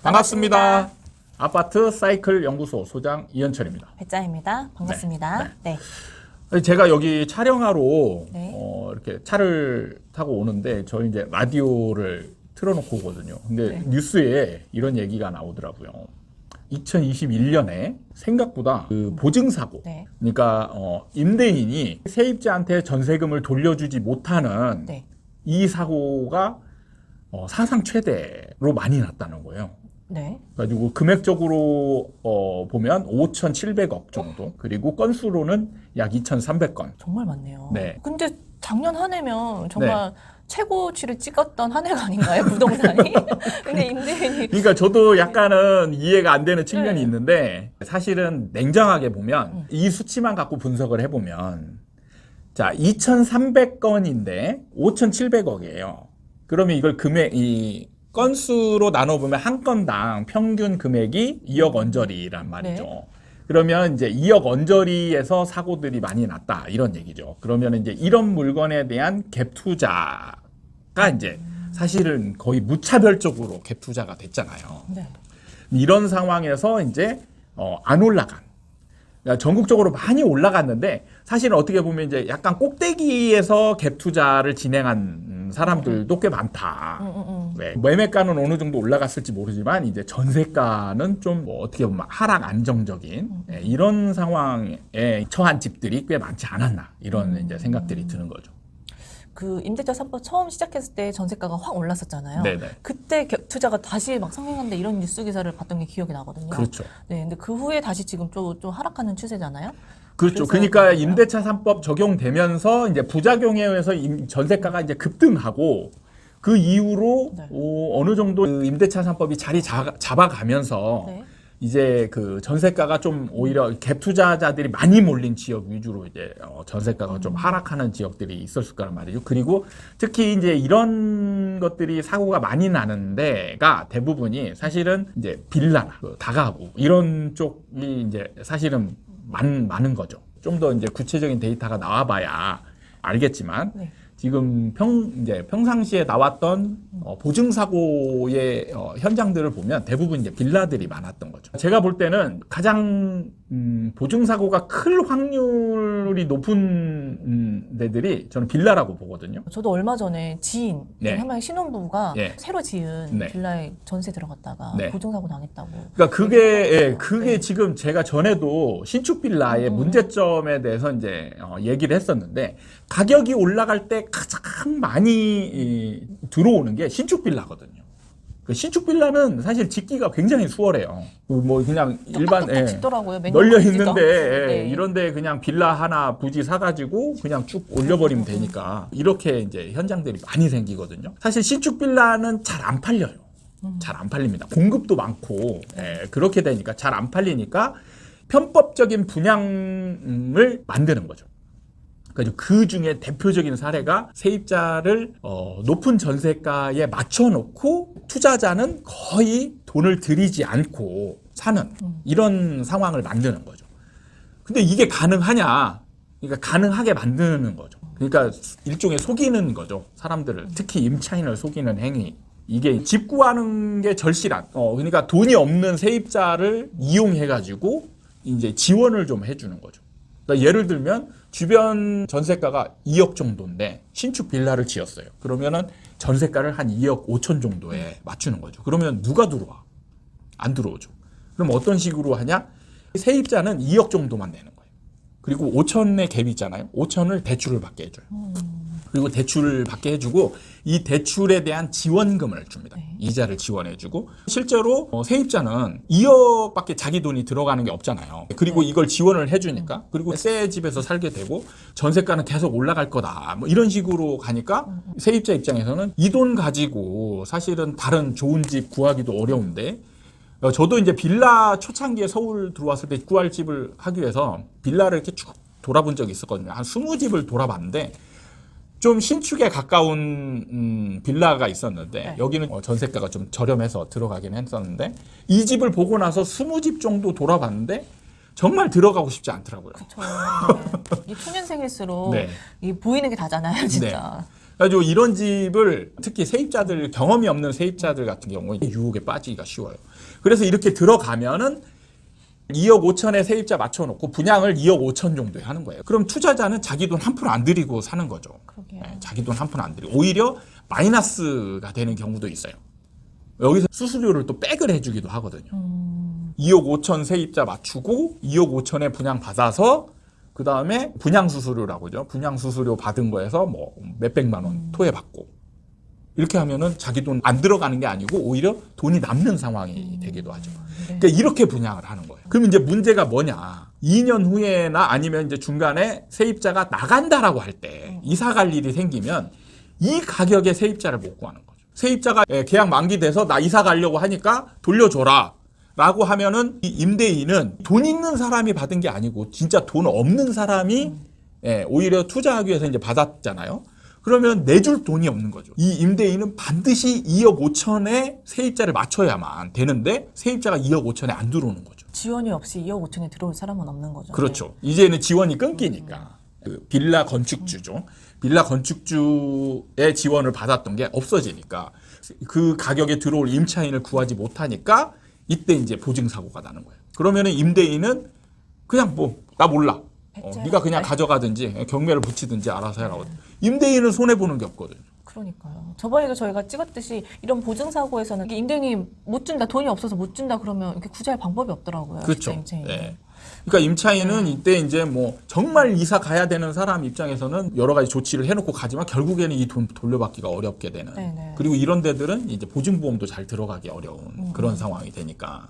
반갑습니다. 아파트 사이클 연구소 소장 이현철입니다. 배짱입니다. 반갑습니다. 네. 제가 여기 촬영하러 네. 이렇게 차를 타고 오는데 저희 이제 라디오를 틀어놓고 오거든요. 근데 네. 뉴스에 이런 얘기가 나오더라고요. 2021년에 생각보다 그 보증사고, 네. 그러니까 임대인이 세입자한테 전세금을 돌려주지 못하는 네. 이 사고가 사상 최대로 많이 났다는 거예요. 네. 가지고 금액적으로 보면 5,700억 정도, 그리고 건수로는 약 2,300건. 정말 많네요. 네. 근데 작년 한 해면 정말 최고치를 찍었던 한 해가 아닌가요? 부동산이? 근데 임대인이 그러니까 저도 약간은 이해가 안 되는 측면이 네. 있는데, 사실은 냉정하게 보면 이 수치만 갖고 분석을 해보면, 자, 2,300건인데 5,700억이에요. 그러면 이걸 이 건수로 나눠보면 한 건당 평균 금액이 2억 언저리란 말이죠. 네. 그러면 이제 2억 언저리에서 사고들이 많이 났다, 이런 얘기죠. 그러면 이제 이런 물건에 대한 갭 투자가 이제 사실은 거의 무차별적으로 갭 투자가 됐잖아요. 네. 이런 상황에서 이제 안 올라간, 그러니까 전국적으로 많이 올라갔는데, 사실은 어떻게 보면 이제 약간 꼭대기에서 갭 투자를 진행한 사람들도 꽤 많다. 네. 매매가는 어느 정도 올라갔을지 모르지만 이제 전세가는 좀 어떻게 보면 하락 안정적인 이런 상황에 처한 집들이 꽤 많지 않았나, 이런 이제 생각들이 드는 거죠. 그 임대차 3법 처음 시작했을 때 전세가가 확 올랐었잖아요. 네네. 그때 갭 투자가 다시 막 성행한데 이런 뉴스 기사를 봤던 게 기억이 나거든요. 그렇죠. 네. 근데 그 후에 다시 지금 좀 하락하는 추세잖아요. 그렇죠. 그래서 그러니까 그런가요? 임대차 3법 적용되면서 이제 부작용에 의해서 전세가가 이제 급등하고, 그 이후로 네. 어느 정도 그 임대차 3법이 자리 잡아가면서 네. 이제 그 전세가가 좀 오히려 갭 투자자들이 많이 몰린 지역 위주로 이제 전세가가 좀 하락하는 지역들이 있었을 거란 말이죠. 그리고 특히 이제 이런 것들이 사고가 많이 나는 데가 대부분이 사실은 이제 빌라나 다가구 이런 쪽이 이제 사실은 많은 거죠. 좀 더 이제 구체적인 데이터가 나와봐야 알겠지만, 네. 지금 이제 평상시에 나왔던 보증사고의 현장들을 보면 대부분 이제 빌라들이 많았던 거죠. 제가 볼 때는 가장 보증사고가 클 확률이 높은 데들이 저는 빌라라고 보거든요. 저도 얼마 전에 지인, 네. 한 명의 신혼부부가 네. 새로 지은 네. 빌라에 전세 들어갔다가 네. 보증사고 당했다고. 그러니까 그게 네. 지금 제가 전에도 신축 빌라의 문제점에 대해서 이제 얘기를 했었는데, 가격이 올라갈 때 가장 많이 들어오는 게 신축 빌라거든요. 그 신축 빌라는 사실 짓기가 굉장히 수월해요. 뭐 그냥 일반 짓더라고요. 널려 있는데 네. 이런데 그냥 빌라 하나 부지 사가지고 그냥 쭉 올려버리면 되니까 이렇게 이제 현장들이 많이 생기거든요. 사실 신축 빌라는 잘 안 팔려요. 잘 안 팔립니다. 공급도 많고 그렇게 되니까 잘 안 팔리니까 편법적인 분양을 만드는 거죠. 그 중에 대표적인 사례가 세입자를 높은 전세가에 맞춰놓고 투자자는 거의 돈을 들이지 않고 사는 이런 상황을 만드는 거죠. 근데 이게 가능하냐? 그러니까 가능하게 만드는 거죠. 그러니까 일종의 속이는 거죠. 사람들을, 특히 임차인을 속이는 행위. 이게 집 구하는 게 절실한, 그러니까 돈이 없는 세입자를 이용해가지고 이제 지원을 좀 해주는 거죠. 그러니까 예를 들면 주변 전세가가 2억 정도인데 신축 빌라를 지었어요. 그러면은 전세가를 한 2억 5천 정도에 맞추는 거죠. 그러면 누가 들어와? 안 들어오죠. 그럼 어떤 식으로 하냐? 세입자는 2억 정도만 내는 거예요. 그리고 5천의 갭이 있잖아요. 5천을 대출을 받게 해줘요. 그리고 대출을 받게 해주고 이 대출에 대한 지원금을 줍니다. 네. 이자를 지원해주고, 실제로 세입자는 2억밖에 자기 돈이 들어가는 게 없잖아요. 그리고 이걸 지원을 해주니까, 그리고 새 집에서 살게 되고 전세가는 계속 올라갈 거다, 뭐 이런 식으로 가니까 세입자 입장에서는 이 돈 가지고 사실은 다른 좋은 집 구하기도 어려운데, 저도 이제 빌라 초창기에 서울 들어왔을 때 구할 집을 하기 위해서 빌라를 이렇게 쭉 돌아본 적이 있었거든요. 한 20집을 돌아봤는데 좀 신축에 가까운 빌라가 있었는데, 네. 여기는 전세가가 좀 저렴해서 들어가긴 했었는데, 이 집을 보고 나서 20집 정도 돌아봤는데 정말 들어가고 싶지 않더라고요. 그렇죠. 이 초년생일수록 네. 이 보이는 게 다잖아요, 진짜. 그래가지고 이런 집을 특히 세입자들, 경험이 없는 세입자들 같은 경우에 유혹에 빠지기가 쉬워요. 그래서 이렇게 들어가면은 2억 5천에 세입자 맞춰놓고 분양을 2억 5천 정도에 하는 거예요. 그럼 투자자는 자기 돈 한 푼 안 들이고 사는 거죠. 그러게요. 네, 자기 돈 한 푼 안 들이고 오히려 마이너스가 되는 경우도 있어요. 여기서 수수료를 또 백을 해주기도 하거든요. 2억 5천 세입자 맞추고 2억 5천에 분양 받아서 그 다음에 분양 수수료라고 하죠. 분양 수수료 받은 거에서 뭐 몇백만 원 토해받고 이렇게 하면은 자기 돈 안 들어가는 게 아니고 오히려 돈이 남는 상황이 되기도 하죠. 네. 그러니까 이렇게 분양을 하는 거예요. 그럼 이제 문제가 뭐냐? 2년 후에나 아니면 이제 중간에 세입자가 나간다라고 할 때 이사 갈 일이 생기면 이 가격에 세입자를 못 구하는 거죠. 세입자가 계약 만기돼서 나 이사 가려고 하니까 돌려줘라. 라고 하면은 이 임대인은 돈 있는 사람이 받은 게 아니고 진짜 돈 없는 사람이 오히려 투자하기 위해서 이제 받았잖아요. 그러면 내줄 돈이 없는 거죠. 이 임대인은 반드시 2억 5천에 세입자를 맞춰야만 되는데 세입자가 2억 5천에 안 들어오는 거죠. 지원이 없이 2억 5천에 들어올 사람은 없는 거죠. 그렇죠. 이제는 지원이 끊기니까. 그 빌라 건축주죠. 빌라 건축주의 지원을 받았던 게 없어지니까 그 가격에 들어올 임차인을 구하지 못하니까 이때 이제 보증사고가 나는 거예요. 그러면은 임대인은 그냥 뭐 나 몰라. 네가 그냥 가져가든지 경매를 붙이든지 알아서 해라. 임대인은 손해보는 게 없거든요. 그러니까요. 저번에도 저희가 찍었듯이 이런 보증사고에서는 이게 임대인이 못 준다, 돈이 없어서 못 준다 그러면 이렇게 구제할 방법이 없더라고요. 그렇죠. 임차인은. 네. 그러니까 임차인은 이때 이제 뭐 정말 이사 가야 되는 사람 입장에서는 여러 가지 조치를 해놓고 가지만 결국에는 이 돈 돌려받기가 어렵게 되는. 네네. 그리고 이런 데들은 이제 보증보험도 잘 들어가기 어려운 그런 상황이 되니까.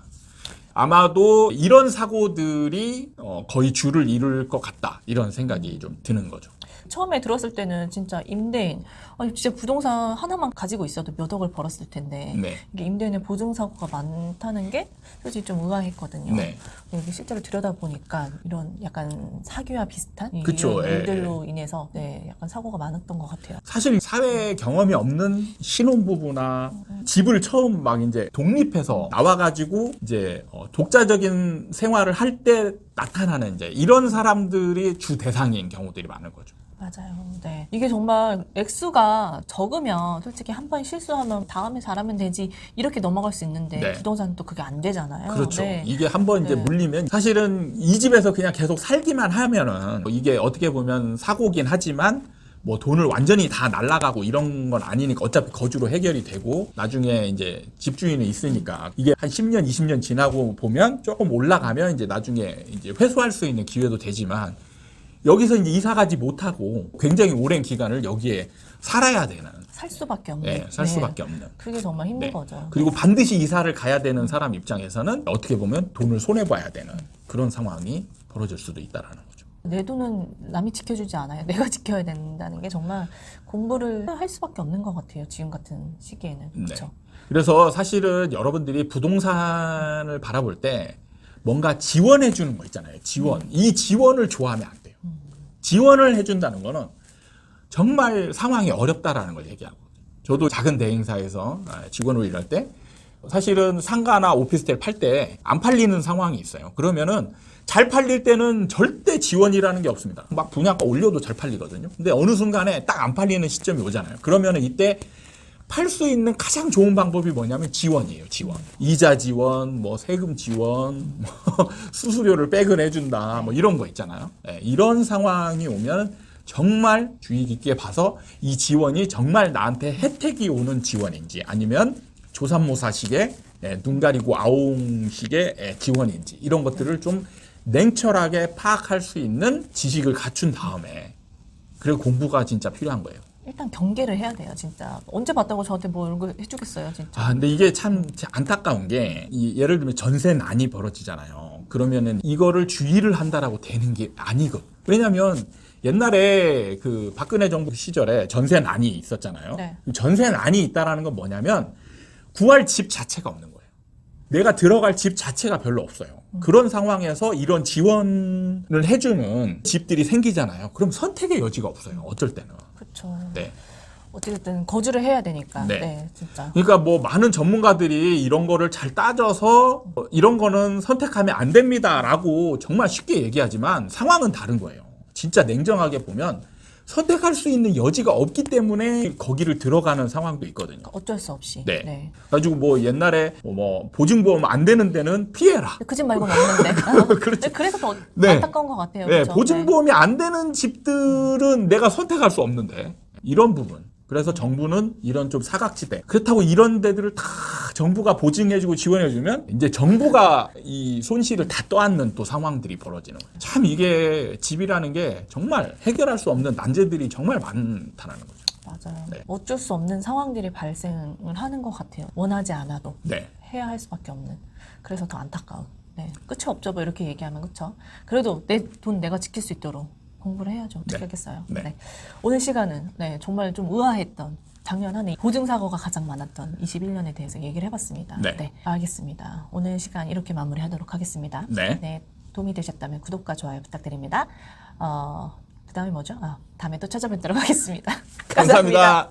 아마도 이런 사고들이 거의 주를 이룰 것 같다. 이런 생각이 좀 드는 거죠. 처음에 들었을 때는 진짜 임대인, 아니 진짜 부동산 하나만 가지고 있어도 몇 억을 벌었을 텐데 네. 이게 임대인의 보증사고가 많다는 게 솔직히 좀 의아했거든요. 네. 근데 이게 실제로 들여다보니까 이런 약간 사기와 비슷한 그쵸, 이런 예, 일들로 인해서 약간 사고가 많았던 것 같아요. 사실 사회 경험이 없는 신혼부부나 집을 처음 막 이제 독립해서 나와가지고 이제 독자적인 생활을 할 때 나타나는 이제 이런 사람들이 주 대상인 경우들이 많은 거죠. 맞아요. 네. 이게 정말 액수가 적으면 솔직히 한 번 실수하면 다음에 잘하면 되지 이렇게 넘어갈 수 있는데 네. 부동산은 또 그게 안 되잖아요. 그렇죠. 네. 이게 한번 이제 네. 물리면 사실은 이 집에서 그냥 계속 살기만 하면은 이게 어떻게 보면 사고긴 하지만 뭐 돈을 완전히 다 날라가고 이런 건 아니니까 어차피 거주로 해결이 되고 나중에 이제 집주인이 있으니까 이게 한 10년, 20년 지나고 보면 조금 올라가면 이제 나중에 이제 회수할 수 있는 기회도 되지만 여기서 이제 이사 가지 못하고 굉장히 오랜 기간을 여기에 살아야 되는. 살 수밖에 없는. 네, 살 수밖에 없는. 그게 정말 힘든 네. 거죠. 그리고 반드시 이사를 가야 되는 사람 입장에서는 어떻게 보면 돈을 손해봐야 되는 그런 상황이 벌어질 수도 있다라는 거죠. 내 돈은 남이 지켜주지 않아요. 내가 지켜야 된다는 게 정말 공부를 할 수밖에 없는 것 같아요. 지금 같은 시기에는. 그렇죠. 네. 그래서 사실은 여러분들이 부동산을 바라볼 때 뭔가 지원해 주는 거 있잖아요. 지원. 이 지원을 좋아하면 안 돼요. 지원을 해준다는 거는 정말 상황이 어렵다라는 걸 얘기하거든요. 저도 작은 대행사에서 직원으로 일할 때 사실은 상가나 오피스텔 팔 때 안 팔리는 상황이 있어요. 그러면은 잘 팔릴 때는 절대 지원이라는 게 없습니다. 막 분양가 올려도 잘 팔리거든요. 근데 어느 순간에 딱 안 팔리는 시점이 오잖아요. 그러면은 이때 팔 수 있는 가장 좋은 방법이 뭐냐면 지원이에요. 지원. 이자 지원, 뭐 세금 지원, 뭐 수수료를 백을 해준다, 뭐 이런 거 있잖아요. 네, 이런 상황이 오면 정말 주의 깊게 봐서 이 지원이 정말 나한테 혜택이 오는 지원인지 아니면 조삼모사식의 눈 가리고 아웅식의 지원인지 이런 것들을 좀 냉철하게 파악할 수 있는 지식을 갖춘 다음에 그리고 공부가 진짜 필요한 거예요. 일단 경계를 해야 돼요, 진짜. 언제 봤다고 저한테 뭐 이런 거 해주겠어요, 진짜. 아, 근데 이게 참 안타까운 게, 예를 들면 전세난이 벌어지잖아요. 그러면은 이거를 주의를 한다라고 되는 게 아니거든. 왜냐면 옛날에 그 박근혜 정부 시절에 전세난이 있었잖아요. 네. 전세난이 있다라는 건 뭐냐면 구할 집 자체가 없는 거예요. 내가 들어갈 집 자체가 별로 없어요. 그런 상황에서 이런 지원을 해주는 집들이 생기잖아요. 그럼 선택의 여지가 없어요. 어쩔 때는. 그렇죠. 네. 어쨌든 거주를 해야 되니까. 네. 네, 진짜. 그러니까 뭐 많은 전문가들이 이런 거를 잘 따져서 이런 거는 선택하면 안 됩니다라고 정말 쉽게 얘기하지만 상황은 다른 거예요. 진짜 냉정하게 보면 선택할 수 있는 여지가 없기 때문에 거기를 들어가는 상황도 있거든요. 어쩔 수 없이. 네. 가지고 뭐 옛날에 뭐 보증보험 안 되는 데는 피해라. 그 집 말고는 없는데. 그렇죠. 그래서 더 네. 안타까운 것 같아요. 네, 그렇죠? 보증보험이 안 되는 집들은 내가 선택할 수 없는데 이런 부분. 그래서 정부는 이런 좀 사각지대. 그렇다고 이런 데들을 다 정부가 보증해주고 지원해주면 이제 정부가 이 손실을 다 떠안는 또 상황들이 벌어지는 거예요. 참 이게 집이라는 게 정말 해결할 수 없는 난제들이 정말 많다는 거죠. 맞아요. 네. 어쩔 수 없는 상황들이 발생을 하는 것 같아요. 원하지 않아도 네. 해야 할 수밖에 없는. 그래서 더 안타까운. 네. 끝이 없죠. 뭐 이렇게 얘기하면 그렇죠. 그래도 내 돈 내가 지킬 수 있도록 공부를 해야죠. 어떻게 네. 하겠어요. 네. 네. 오늘 시간은 정말 좀 의아했던 작년 한 해 보증사고가 가장 많았던 21년에 대해서 얘기를 해봤습니다. 네. 알겠습니다. 오늘 시간 이렇게 마무리하도록 하겠습니다. 네. 도움이 되셨다면 구독과 좋아요 부탁드립니다. 그 다음에 뭐죠? 다음에 또 찾아뵙도록 하겠습니다. 감사합니다.